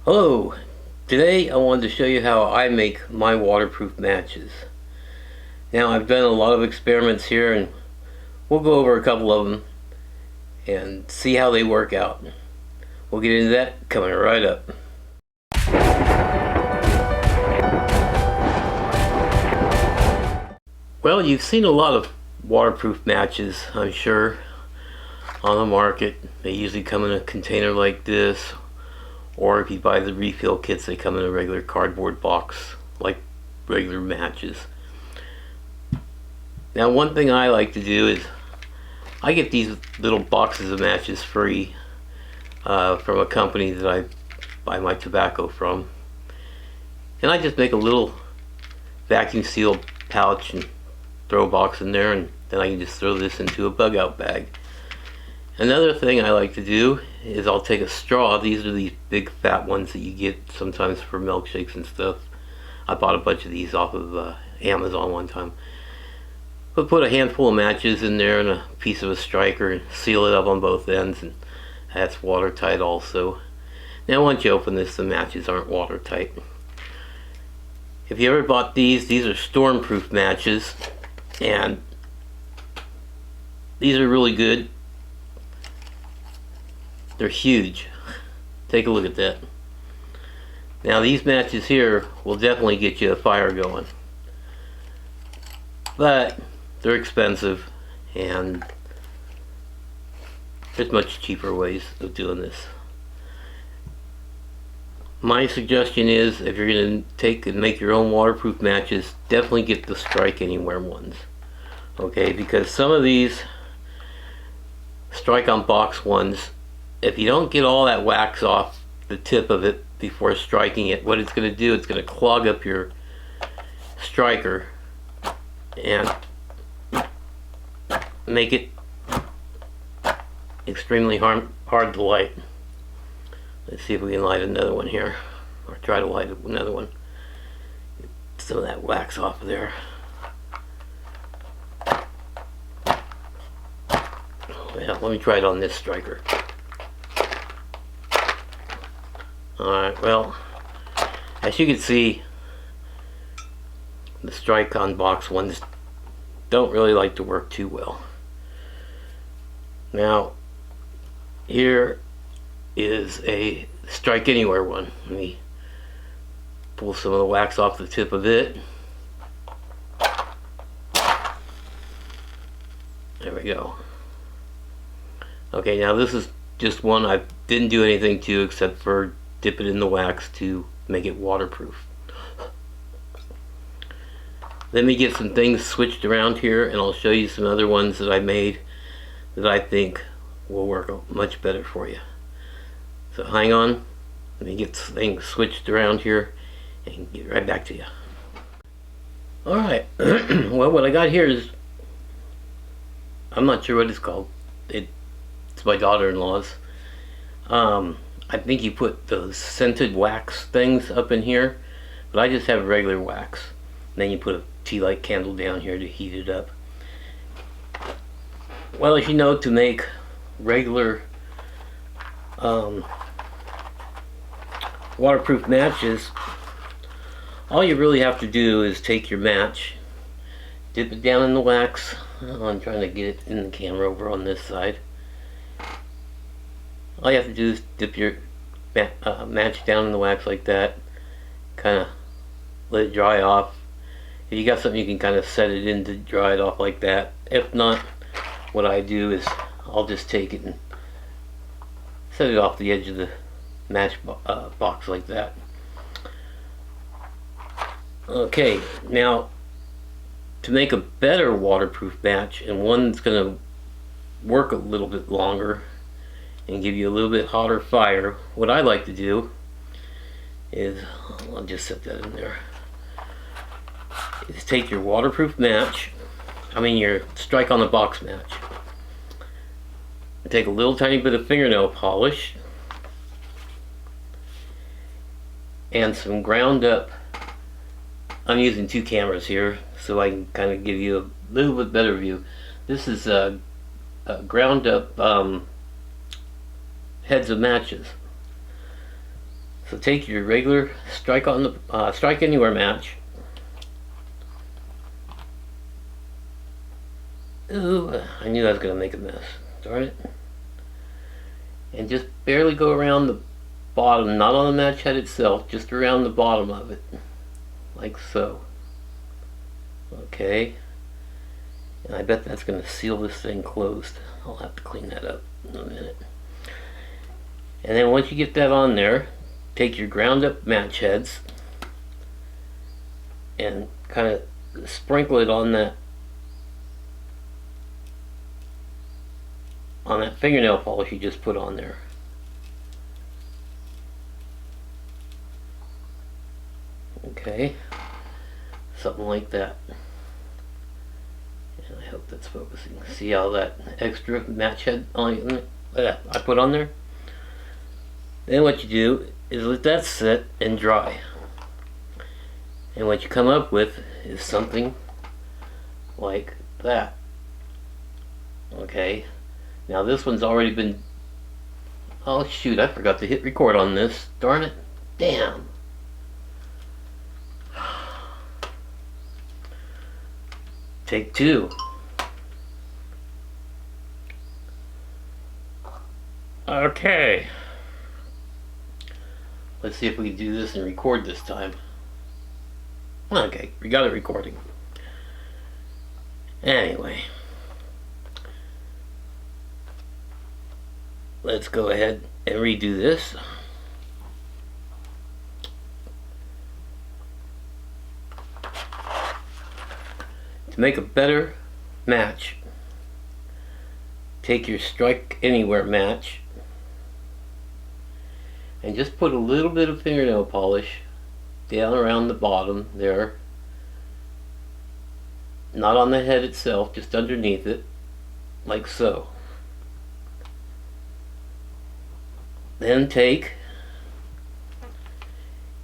Hello! Today I wanted to show you how I make my waterproof matches. Now I've done a lot of experiments here and we'll go over a couple of them and see how they work out. We'll get into that coming right up. Well, you've seen a lot of waterproof matches, I'm sure, on the market. They usually come in a container like this, or if you buy the refill kits, they come in a regular cardboard box like regular matches. Now, one thing I like to do is I get these little boxes of matches free from a company that I buy my tobacco from, and I just make a little vacuum sealed pouch and throw a box in there, and then I can just throw this into a bug out bag. Another thing I like to do is I'll take a straw. These are these big fat ones that you get sometimes for milkshakes and stuff. I bought a bunch of these off of Amazon one time. But put a handful of matches in there and a piece of a striker and seal it up on both ends, and that's watertight also. Now once you open this, the matches aren't watertight. If you ever bought these are stormproof matches, and these are really good. They're huge. Take a look at that. Now these matches here will definitely get you a fire going, but they're expensive and there's much cheaper ways of doing this. My suggestion is, if you're going to take and make your own waterproof matches, definitely get the Strike Anywhere ones. Okay, because some of these Strike on Box ones, if you don't get all that wax off the tip of it before striking it, what it's going to do, it's going to clog up your striker and make it extremely hard to light. Let's see if we can light another one here, or try to light another one. Get some of that wax off of there. Yeah, let me try it on this striker. Alright, well, as you can see, the Strike on Box ones don't really like to work too well. Now, here is a Strike Anywhere one. Let me pull some of the wax off the tip of it. There we go. Okay, now this is just one I didn't do anything to except for dip it in the wax to make it waterproof. Let me get some things switched around here and I'll show you some other ones that I made that I think will work much better for you. So hang on, let me get things switched around here and get right back to you. Alright, well, what I got here is, I'm not sure what it's called. It's my daughter-in-law's. I think you put those scented wax things up in here, but I just have regular wax. And then you put a tea light candle down here to heat it up. Well, as you know, to make regular waterproof matches, all you really have to do is take your match, dip it down in the wax. I'm trying to get it in the camera over on this side. All you have to do is dip your match down in the wax like that, kind of let it dry off. If you got something, you can kind of set it in to dry it off like that. If not, what I do is I'll just take it and set it off the edge of the match box like that. Okay, now to make a better waterproof match, and one that's going to work a little bit longer and give you a little bit hotter fire, what I like to do is, I'll just set that in there, is take your waterproof match, your Strike on the Box match, and take a little tiny bit of fingernail polish and some ground up, I'm using two cameras here so I can kind of give you a little bit better view. This is a ground up heads of matches. So take your regular strike anywhere match. Ooh, I knew I was going to make a mess. Darn it. And just barely go around the bottom, not on the match head itself, just around the bottom of it. Like so. Okay. And I bet that's going to seal this thing closed. I'll have to clean that up in a minute. And then once you get that on there, take your ground up match heads and kind of sprinkle it on that fingernail polish you just put on there. Okay, something like that. And I hope that's focusing. See how that extra match head I put on there? Then what you do is let that sit and dry. And what you come up with is something like that. Okay, now this one's already been, oh shoot, I forgot to hit record on this. Darn it. Damn. Take two. Okay. Let's see if we can do this and record this time. Okay, we got it recording. Anyway. Let's go ahead and redo this. To make a better match, take your strike anywhere match and just put a little bit of fingernail polish down around the bottom there, not on the head itself, just underneath it, like so. Then take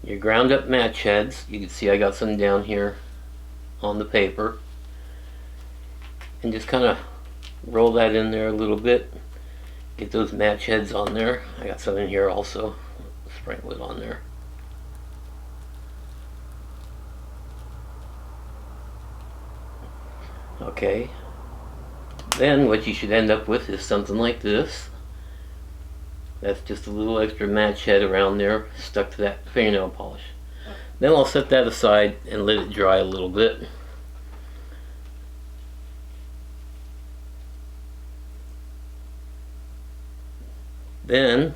your ground up match heads. You can see I got some down here on the paper, and just kind of roll that in there a little bit. Get those match heads on there. I got some in here also. Sprinkle it on there. Okay. Then what you should end up with is something like this. That's just a little extra match head around there stuck to that fingernail polish. Then I'll set that aside and let it dry a little bit. Then,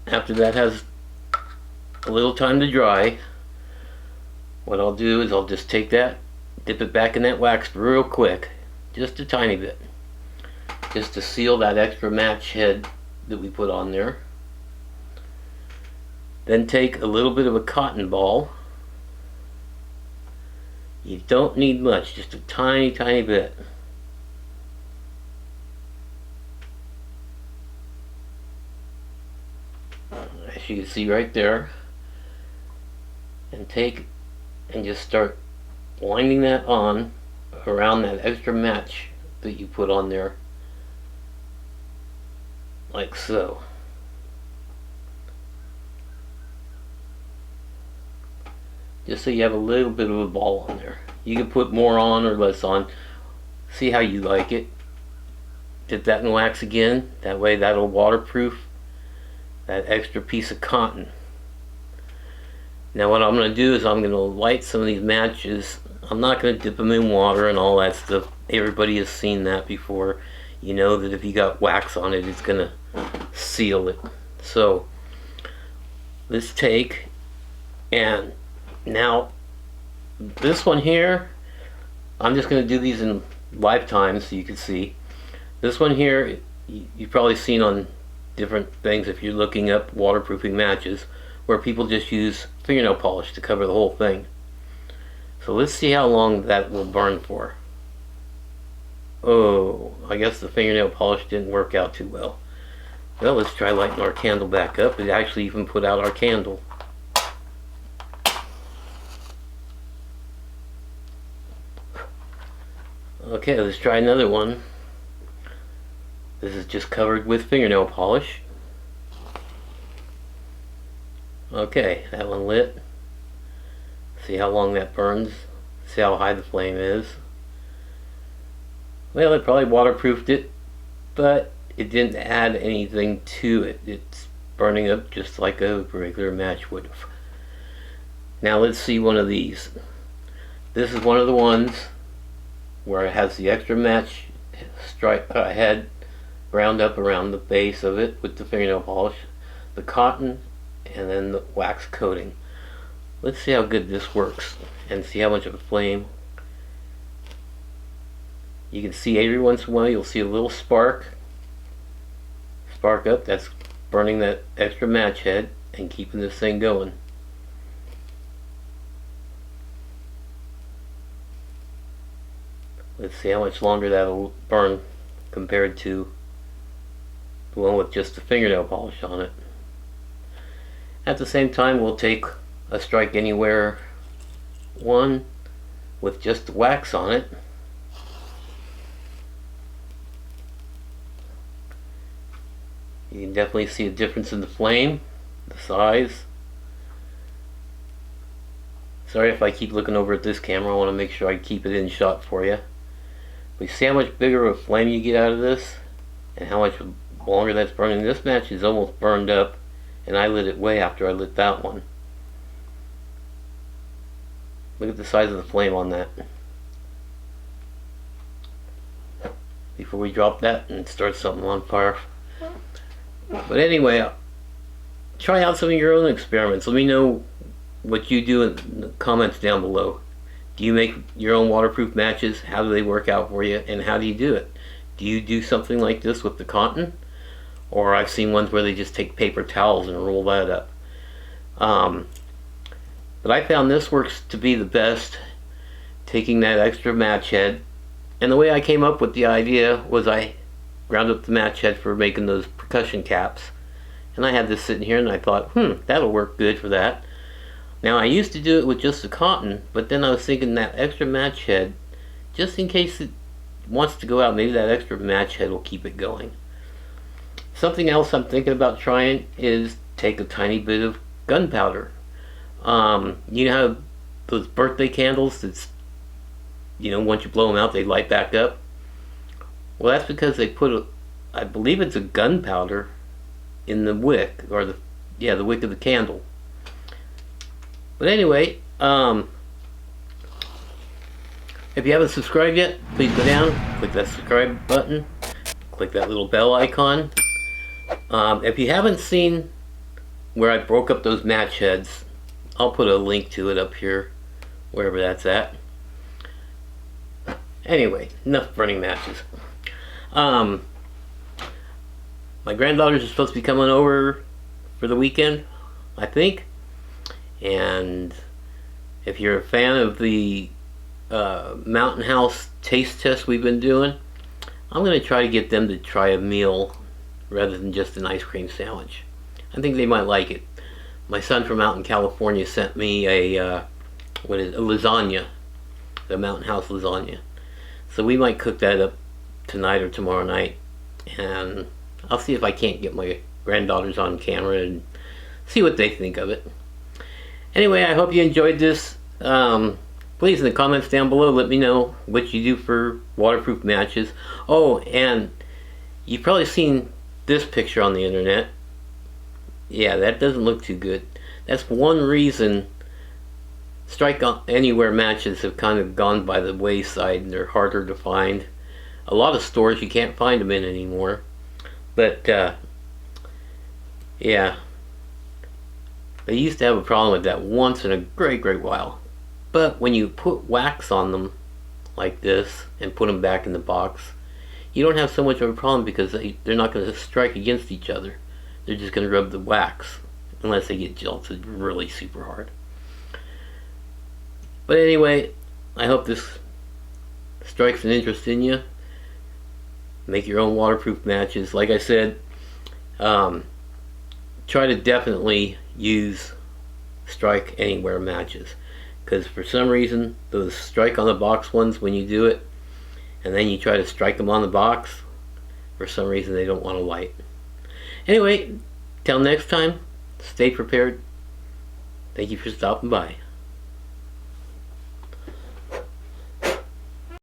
after that has a little time to dry, what I'll do is I'll just take that, dip it back in that wax real quick, just a tiny bit, just to seal that extra match head that we put on there. Then take a little bit of a cotton ball. You don't need much, just a tiny bit. As you can see right there. And take and just start winding that on around that extra match that you put on there, like so. Just so you have a little bit of a ball on there. You can put more on or less on. See how you like it. Dip that in wax again. That way that'll waterproof that extra piece of cotton. Now what I'm going to do is I'm going to light some of these matches. I'm not going to dip them in water and all that stuff. Everybody has seen that before. You know that if you got wax on it, it's going to seal it. So let's take, and now this one here, I'm just going to do these in lifetime so you can see. This one here, you've probably seen on different things if you're looking up waterproofing matches, where people just use fingernail polish to cover the whole thing. So let's see how long that will burn for. Oh, I guess the fingernail polish didn't work out too well. Well, let's try lighting our candle back up. It actually even put out our candle. Okay, let's try another one. This is just covered with fingernail polish. Okay, that one lit. See how long that burns. See how high the flame is. Well, it probably waterproofed it, but it didn't add anything to it. It's burning up just like a regular match would have. Now let's see one of these. This is one of the ones where it has the extra match head ground up around the base of it with the fingernail polish, the cotton, and then the wax coating. Let's see how good this works and see how much of a flame. You can see every once in a while you'll see a little spark up. That's burning that extra match head and keeping this thing going. Let's see how much longer that'll burn compared to the one with just the fingernail polish on it. At the same time, we'll take a Strike Anywhere one with just the wax on it. You can definitely see a difference in the flame, the size. Sorry if I keep looking over at this camera, I want to make sure I keep it in shot for you. But you see how much bigger of a flame you get out of this? And how much longer that's burning? This match is almost burned up, and I lit it way after I lit that one. Look at the size of the flame on that. Before we drop that and start something on fire. But anyway, try out some of your own experiments. Let me know what you do in the comments down below. Do you make your own waterproof matches? How do they work out for you? And how do you do it? Do you do something like this with the cotton? Or I've seen ones where they just take paper towels and roll that up. But I found this works to be the best, taking that extra match head. And the way I came up with the idea was I ground up the match head for making those percussion caps. And I had this sitting here and I thought, that'll work good for that. Now I used to do it with just the cotton, but then I was thinking that extra match head, just in case it wants to go out, maybe that extra match head will keep it going. Something else I'm thinking about trying is take a tiny bit of gunpowder. You know how those birthday candles that's, once you blow them out they light back up? Well, that's because they put I believe it's a gunpowder in the wick, or the wick of the candle. But anyway, if you haven't subscribed yet, please go down, click that subscribe button, click that little bell icon. If you haven't seen where I broke up those match heads, I'll put a link to it up here, wherever that's at. Anyway, enough burning matches. My granddaughters are supposed to be coming over for the weekend, I think. And if you're a fan of the Mountain House taste test we've been doing, I'm going to try to get them to try a meal rather than just an ice cream sandwich. I think they might like it. My son from out in California sent me a lasagna, the Mountain House lasagna. So we might cook that up tonight or tomorrow night, and I'll see if I can't get my granddaughters on camera and see what they think of it. Anyway, I hope you enjoyed this. Please, in the comments down below, let me know what you do for waterproof matches. Oh, and you've probably seen this picture on the internet. Yeah, that doesn't look too good. That's one reason Strike Anywhere matches have kind of gone by the wayside, and they're harder to find. A lot of stores you can't find them in anymore. But yeah, they used to have a problem with that once in a great while. But when you put wax on them like this and put them back in the box, you don't have so much of a problem, because they're not going to strike against each other. They're just going to rub the wax, unless they get jolted really super hard. But anyway, I hope this strikes an interest in you. Make your own waterproof matches. Like I said, try to definitely use Strike Anywhere matches, because for some reason those strike on the box ones, when you do it and then you try to strike them on the box, for some reason they don't want to light. Anyway, till next time, stay prepared, Thank you for stopping by.